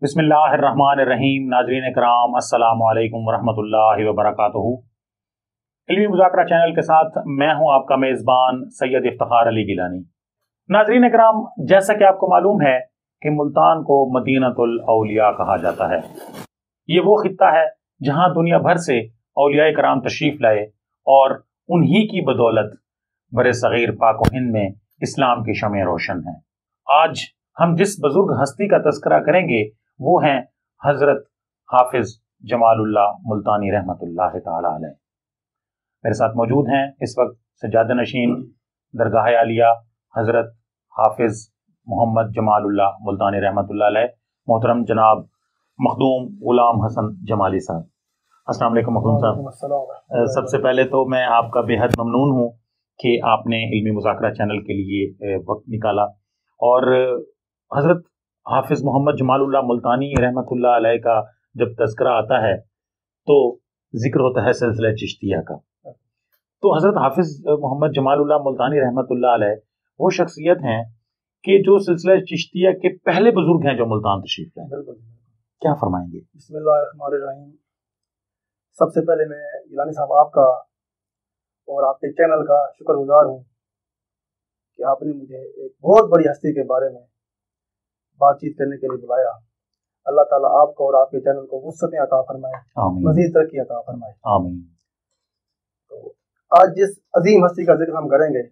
बिस्मिल्लाहिर्रहमानिर्रहीम। नाज़रीन कराम, अस्सलामु अलैकुम वरहमतुल्लाहि वबरकातुहू। इल्मी मुज़ाकरा चैनल के साथ मैं हूं आपका मेज़बान सैयद इफ्तिखार अली गिलानी। नाज़रीन कराम, जैसा कि आपको मालूम है कि मुल्तान को मदीनतुल औलिया कहा जाता है। ये वो खित्ता है जहां दुनिया भर से औलिया कराम तशरीफ़ लाए और उन्हीं की बदौलत बरे सग़ीर पाक व हिंद में इस्लाम की शमें रोशन है। आज हम जिस बुजुर्ग हस्ती का तज़किरा करेंगे वो हैं हज़रत हाफिज़ जमालुल्लाह मुल्तानी रहमतुल्लाह ताला अलैह। मेरे साथ मौजूद हैं इस वक्त सज्जादा नशीन दरगाह आलिया हज़रत हाफिज़ मोहम्मद जमालुल्लाह मुल्तानी रहमतुल्लाह अलैह, मोहतरम जनाब मखदूम गुलाम हसन जमाली साहब। अस्सलाम वालेकुम मखदूम साहब। सबसे पहले तो मैं आपका बेहद ममनून हूँ कि आपने इल्मी मुज़ाकरा चैनल के लिए वक्त निकाला और हज़रत हाफिज़ मोहम्मद जमालुल्लाह मुल्तानी रहमतुल्लाह अलैह का जब तज़किरा आता है तो जिक्र होता है सिलसिला चिश्तिया का। तो हज़रत हाफिज़ मोहम्मद जमालुल्लाह मुल्तानी रहमतुल्लाह अलैह वो शख्सियत हैं कि जो सिलसिला चिश्तिया के पहले बुजुर्ग हैं जो मुल्तान तशरीफ़ लाए। क्या फरमाएंगे? बिस्मिल्लाहिर्रहमानिर्रहीम। सबसे पहले मैं गिलानी साहब आपका और आपके चैनल का शुक्रगुजार हूँ कि आपने मुझे एक बहुत बड़ी हस्ती के बारे में बातचीत करने के लिए बुलाया। अल्लाह ताला आपको और आपके चैनल को वुसअतें अता फरमाए, मज़ीद तरक्की अता फरमाए, आमीन। तो आज जिस अजीम हस्ती का जिक्र हम करेंगे,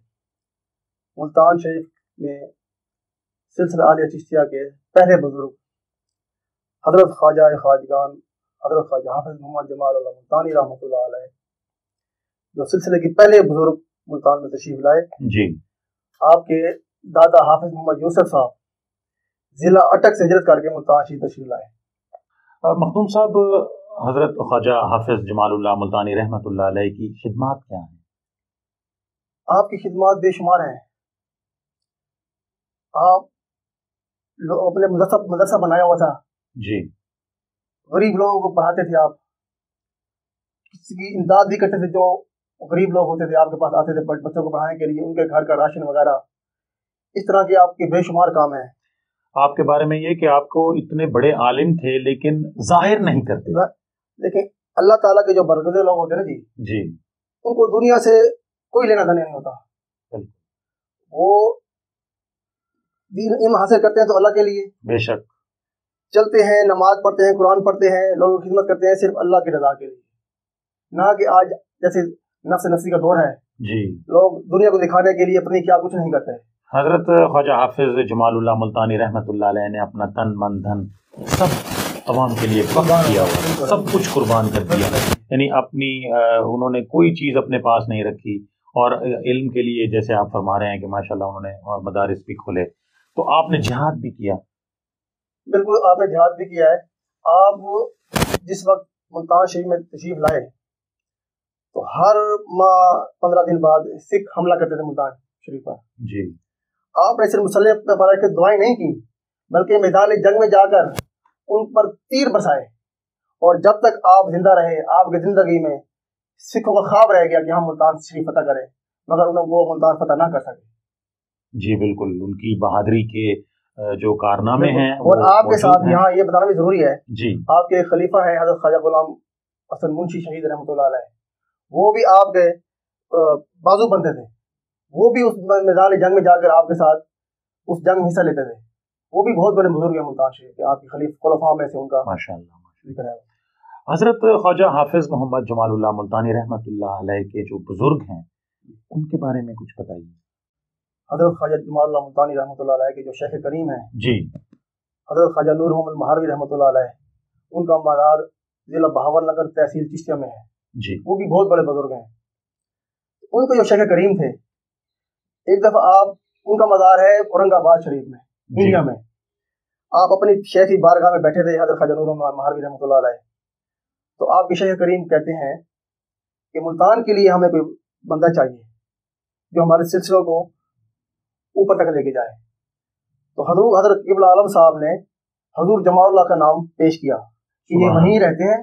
मुल्तान शरीफ में सिलसिला आलिया चिश्तिया के पहले बुजुर्ग हज़रत ख्वाजा ख्वाजगान हज़रत ख्वाजा हाफिज़ मोहम्मद जमालुल्लाह मुल्तानी रहमतुल्लाह अलैह, जो सिलसिले के पहले बुजुर्ग मुल्तान में तशरीफ लाए जी। आपके दादा हाफिज़ मोहम्मद यूसुफ साहब जिला अटक से हिजरत करके मुल्तान शरीफ तशरीफ लाए। मखदूम साहब, हज़रत ख्वाजा हाफिज़ जमालुल्लाह मुल्तानी रहमतुल्लाह अलैह की खिदमत क्या हैं? आपकी खिदमत बेशुमार हैं। आप अपने मदरसा बनाया हुआ था जी। गरीब लोगों को पढ़ाते थे, आप किसी की इमदाद भी करते थे। जो गरीब लोग होते थे आपके पास आते थे बच्चों को पढ़ाने के लिए, उनके घर का राशन वगैरह, इस तरह के आपके बेशुमार काम हैं। आपके बारे में ये कि आपको इतने बड़े आलिम थे लेकिन जाहिर नहीं करते। लेकिन अल्लाह ताला के जो बरगज़े लोग होते हैं ना जी, उनको दुनिया से कोई लेना देना नहीं होता। वो दीन इल्म हासिल करते हैं तो अल्लाह के लिए, बेशक चलते हैं, नमाज पढ़ते हैं, कुरान पढ़ते हैं, लोगों की खिदमत करते हैं सिर्फ अल्लाह की रजा के लिए, ना कि आज जैसे नफ्स नसी का दौर है जी, लोग दुनिया को दिखाने के लिए अपनी क्या कुछ नहीं करते। हज़रत ख्वाजा हाफिज़ जमालुल्लाह मुल्तानी रहमतुल्लाह अलैह ने अपना तन मन धन सब अवाम के लिए वक़्फ़ किया हुआ, सब कुछ कुर्बान कर दिया। यानी अपनी उन्होंने कोई चीज़ अपने पास नहीं रखी और इल्म के लिए जैसे आप फरमा रहे हैं कि माशाल्लाह उन्होंने मदारिस भी खोले। तो आपने जिहाद भी किया? बिल्कुल, आपने जिहाद भी किया है। आप जिस वक्त मुल्तान शरीफ में तशरीफ लाए तो हर माह 15 दिन बाद सिख हमला करते थे मुल्तान शरीफ पर जी। आपने सिर्फ मुसल्ले पे पड़ा के दुआएं नहीं की, बल्कि मैदान जंग में जाकर उन पर तीर बरसाए। और जब तक आप जिंदा रहे, आपकी जिंदगी में सिखों का ख्वाब रह गया कि हम मुल्तान शरीफ फतह करें, मगर उन्हें वो मुल्तान फतह ना कर सके। जी बिल्कुल, उनकी बहादुरी के जो कारनामे हैं और आपके साथ यहाँ ये बताना भी जरूरी है जी, आपके खलीफा हैं हज़रत ख्वाजा गुलाम हसन मुंशी शहीद रहमतुल्लाह अलैह, वो भी आपके बाजू बनते थे। वो भी उस मैदान जंग में जाकर आपके साथ उस जंग में हिस्सा लेते थे। वो भी बहुत बड़े बुजुर्ग हैं मुल्तान शरीफ के, आपके खलीफ खुलफा में से उनका माशाअल्लाह। हज़रत ख्वाजा हाफिज़ मोहम्मद जमालुल्लाह मुल्तानी रहमतुल्लाह अलैह के जो बुजुर्ग हैं उनके बारे में कुछ बताइए। हज़रत ख्वाजा जमालुल्लाह मुल्तानी रहमतुल्लाह अलैह के जो शेख करीम हैं जी, हज़रत ख्वाजा नूर मोहम्मद महारवी रहमतुल्लाह अलैह, उनका मज़ार जिला बहावलनगर तहसील चिश्तिया में है जी। वो भी बहुत बड़े बुजुर्ग हैं। उनके जो शेख करीम थे, एक दफा आप उनका मज़ार है औरंगाबाद शरीफ में इंडिया में, आप अपनी शेख की बारगाह में बैठे थे हज़रत ख्वाजा नूर मोहम्मद महारवी रहमतुल्लाह अलैह, तो आपके शेख करीम कहते हैं कि मुल्तान के लिए हमें कोई बंदा चाहिए जो हमारे सिलसिलों को ऊपर तक लेके जाए। तो हज़रत क़िबला आलम साहब ने हज़ूर जमालुल्लाह का नाम पेश किया कि ये वहीं रहते हैं,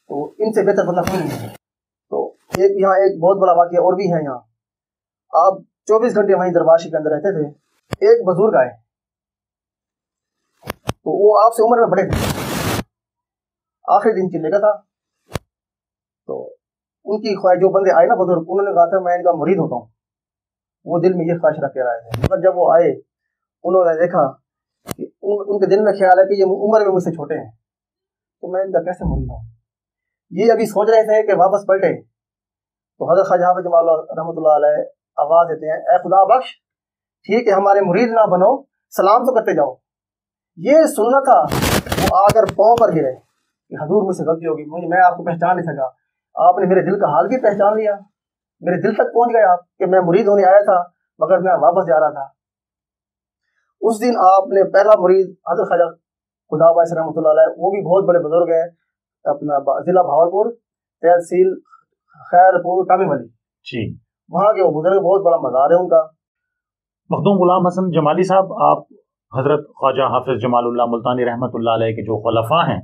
तो इनसे बेहतर बंदा कोई नहीं है। तो एक यहाँ एक बहुत बड़ा वाक़या और भी है। यहाँ आप 24 घंटे वहीं दरबार के अंदर रहते थे। एक बुजुर्ग आए, तो वो आपसे उम्र में बड़े थे, आखिरी दिन चिल्ले का था। तो उनकी ख्वाहिश, जो बंदे आए ना बुजुर्ग, उन्होंने कहा था मैं इनका मुरीद होता हूँ, वो दिल में ये ख्वाहिश रख के आए थे। मगर जब वो आए, उन्होंने देखा कि उनके दिल में ख्याल है कि ये उम्र में मुझसे छोटे हैं, तो मैं इनका कैसे मुरीद हूँ। ये अभी सोच रहे थे कि वापस पलटे, तो हज़रत ख्वाजा हाफिज़ जमाल रहमतुल्लाह अलैह आवाज़ देते हैं, ए खुदा बख्श, ठीक है हमारे मुरीद ना बनो, सलाम तो करते जाओ। ये सुनना था, वो आकर पाँव पर गिरे कि हजूर मुझसे गलती होगी, मैं आपको पहचान नहीं सका, आपने मेरे दिल का हाल भी पहचान लिया, मेरे दिल तक पहुंच गए आप कि मैं मुरीद होने आया था मगर मैं वापस जा रहा था। उस दिन आपने पहला मुरीद हज़रत ख्वाजा खुदाबाई रहमतुल्लाह अलैह, वो भी बहुत बड़े बुजुर्ग हैं, अपना जिला भावलपुर, तहसील खैरपुर टामी वाली जी, वहाँ के वो बुजुर्ग, बहुत बड़ा मज़ार है उनका। मखदूम गुलाम हसन जमाली साहब, आप हजरत ख्वाजा हाफिज जमालुल्लाह मुल्तानी रहमतुल्लाह अलैह के जो खुलफा हैं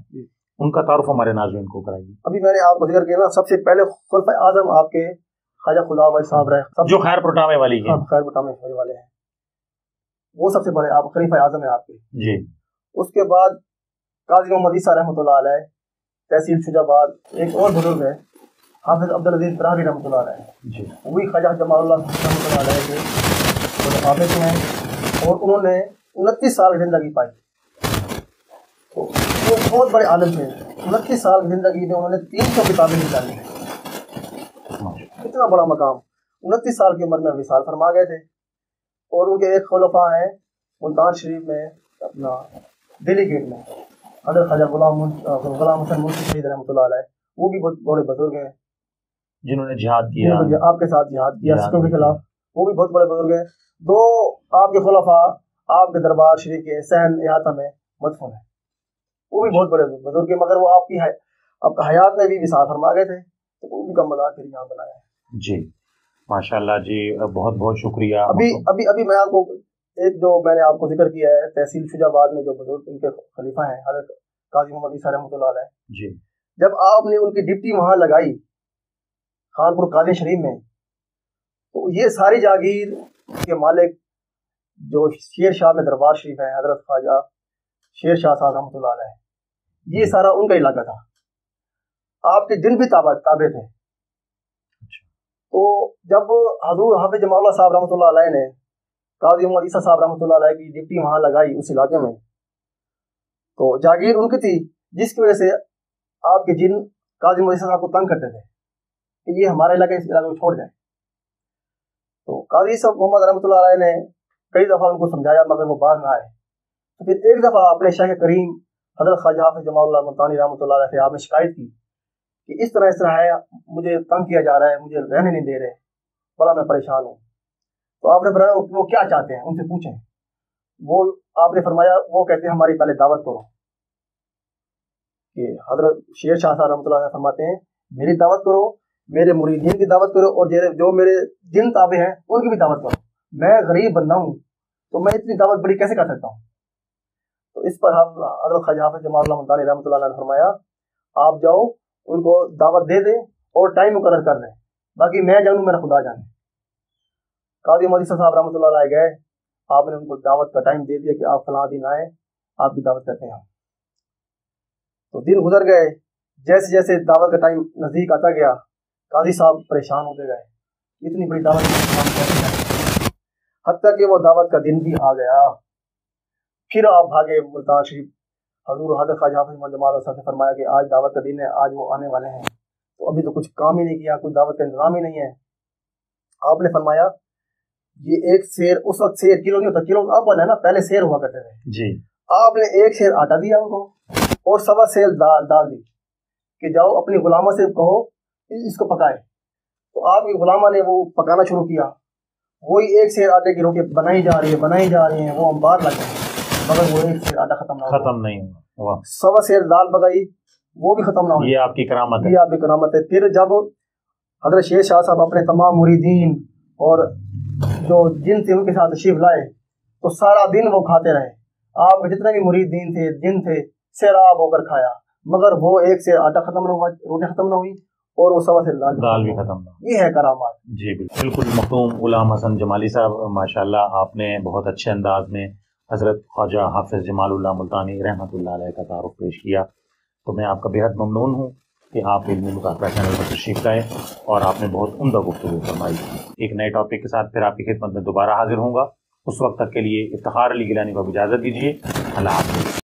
उनका तारुफ हमारे नाज़रीन को कराइए। अभी मैंने आपको जिक्र किया ना, सबसे पहले खुलफा आज़म आपके ख्वाजा खुदाबाई साहब रहे, जो खैरपुर टामे वाली है, खैरपुर टामे वाले हैं, वो सबसे बड़े आप खलीफा आज़म है आपके जी। उसके बाद काजी मोहम्मद ईसा रहमतुल्लाह अलैह तहसील शुजाबाद, एक और बुजुर्ग है हाफिज अब्दुल अजीज बरारी रहमतुल्लाह अलैह जी, वो भी ख्वाजा जमालुल्लाह रहमतुल्लाह अलैह के हाफिज हैं और उन्होंने 29 साल की ज़िंदगी पाई। तो वो बहुत बड़े आलिम थे, 29 साल की ज़िंदगी में उन्होंने 300 किताबें निकाली, कितना बड़ा मकाम। 29 साल की उम्र में विसाल फरमा गए थे। और उनके एक खुलफा हैं मुल्तान शरीफ में, अपना दिल्ली गेट में, हज़रत ख्वाजा गुलाम हसन मुंशी शहीद रहमतुल्लाह अलैह, वो भी बहुत बड़े बुजुर्ग हैं जिन्होंने जिहाद किया, आपके साथ जिहाद किया सिखों के खिलाफ, वो भी बहुत बड़े बुजुर्ग हैं। दो आपके खुलफा आपके दरबार शरीफ के सहन इहाता में मदफून है, वो भी बहुत बड़े बुजुर्ग हैं, मगर वो आपकी हयात में भी विसाल फरमा गए थे, तो उनका मज़ार फिर यहाँ बनाया है जी। माशाल्लाह जी, बहुत बहुत शुक्रिया। अभी मैं आपको एक जो मैंने आपको जिक्र किया है तहसील शुजाबाद में जो बुजुर्ग उनके खलीफा हैं हज़रत काजी मोहम्मद ईसा रहमतुल्लाह अलैह जी, जब आपने उनकी डिप्टी वहाँ लगाई खानपुर काली शरीफ में, तो ये सारी जागीर के मालिक जो शेर शाह में दरबार शरीफ है हज़रत ख्वाजा शेर शाह साहब रहमतुल्लाह अलैह, ये सारा उनका इलाका था, आपके जिन भी ताबे थे। तो जब हज़ूर हाफिज जमालुल्लाह साहब रहमतुल्लाह अलैह ने काजी मोहम्मद ईसा साहब रहमतुल्लाह अलैह की डिप्टी वहाँ लगाई उस इलाके में, तो जागीर उनकी थी, जिसकी वजह से आपके जिन काजी मोहम्मद ईसा साहब को तंग करते थे कि ये हमारे इलाके इस इलाके को छोड़ जाए। तो काजी साहब मोहम्मद रहमतुल्लाह अलैह ने कई दफ़ा उनको समझाया मगर वो बात ना आए। तो फिर एक दफ़ा अपने शाह करीम हज़रत ख्वाजा हाफिज जमालुल्लाह मुल्तानी रहमतुल्लाह अलैह से आपने शिकायत की कि इस तरह है, मुझे तंग किया जा रहा है, मुझे रहने नहीं दे रहे, बड़ा मैं परेशान हूँ। तो आपने फरमाया वो क्या चाहते हैं, उनसे पूछें। वो आपने फरमाया वो कहते हैं हमारी पहले दावत करो, कि हज़रत शेर शाह साहब रहमतुल्लाह अलैह फरमाते हैं मेरी दावत करो, मेरे मुरीदीन की दावत करो, और जो मेरे जिन ताबे हैं उनकी भी दावत करो। मैं गरीब बंदा हूँ, तो मैं इतनी दावत बड़ी कैसे कर सकता हूँ। तो इस पर हम हज़रत ख्वाजा हाफिज जमालुल्लाह मुल्तानी रहमतुल्लाह अलैह ने फरमाया आप जाओ उनको दावत दे दें और टाइम मुकर्रर कर दें, बाकी मैं जानूँ मेरा खुदा जाने। काजी मोहम्मद ईसा साहब रहमतुल्लाह अलैह गए, आपने उनको दावत का टाइम दे दिया कि आप फलां दिन आए, आपकी दावत करते हैं हम। तो दिन गुजर गए, जैसे जैसे दावत का टाइम नज़दीक आता गया काजी साहब परेशान होते गए, इतनी बड़ी दावत, हत्ता कि वो दावत का दिन भी आ गया। फिर आप भागे मुल्तान शरीफ, हज़ूर हज़रत ख्वाजा हाफिज जमालुल्लाह साहब से फरमाया कि आज दावत का दिन है, आज वो आने वाले हैं, तो अभी तो कुछ काम ही नहीं किया, कुछ दावत का इंतजाम ही नहीं है। आपने फरमाया ये एक शेर, उस वक्त शेर किलो नहीं होता, किलो अब बना है ना, पहले शेर हुआ करते थे जी। आपने एक शेर आटा दिया उनको और सवा शेर दाल दी कि जाओ अपनी गुलामा से कहो इसको पकाए। तो आपकी गुलामा ने वो पकाना शुरू किया, वही एक शेर आटे की रोटी बनाई जा रही है, वो अंबार लग गए, मगर वो एक शेर आटा खत्म नहीं हुआ। सवा शेर दाल पकाई, वो भी खत्म ना हुई। ये आपकी करामत है, ये आपकी करामत है। फिर जब हज़रत शेर शाह साहब अपने तमाम मुरीदीन और जो जिन थे उनके साथ तशरीफ लाए, तो सारा दिन वो खाते रहे, आपके जितने भी मुरीदीन थे जिन थे सैराब होकर खाया, मगर वो एक से आटा खत्म न हुआ, रोटी खत्म न हुई, और वो सवा से दाल भी खत्म न हुई। ये है करामात जी। बिल्कुल मखदूम गुलाम हसन जमाली साहब, माशाल्लाह आपने बहुत अच्छे अंदाज में حضرت خواجہ حافظ جمال اللہ ملتانی رحمۃ اللہ علیہ کا تعارف پیش کیا، تو میں آپ کا بے حد ممنون ہوں کہ آپ علمی مذاکرہ چینل پر تشریف لائے اور آپ نے بہت عمدہ گفتگو فرمائی۔ ایک نئے ٹاپک کے ساتھ پھر آپ کی خدمت میں دوبارہ حاضر ہوں گا، اس وقت تک کے لیے افتخار علی گیلانی کو اجازت دیجیے۔ اللہ حافظ۔